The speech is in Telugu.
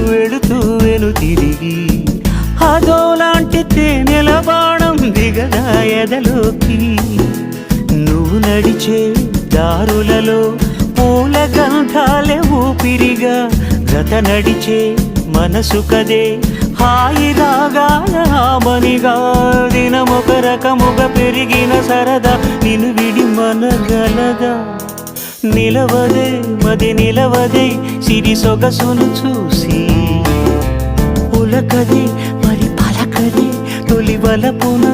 వెళుతూ వెను తిరిగి అదోలాంటి తేనెల బాణం దిగదా ఎదలోకి నువ్వు నడిచే దారులలో పూల గంధాలే ఊపిరిగా గత నడిచే మనసు కదే హాయి రాగాల హామనిగా దినమొక రకముగా పెరిగిన సరదా నిన్ను విడి మనగలదా నిలవదే మది నిలవదే సిరి సొగసును చూసి ఉలకదే మరి పలకదే తొలి వలపున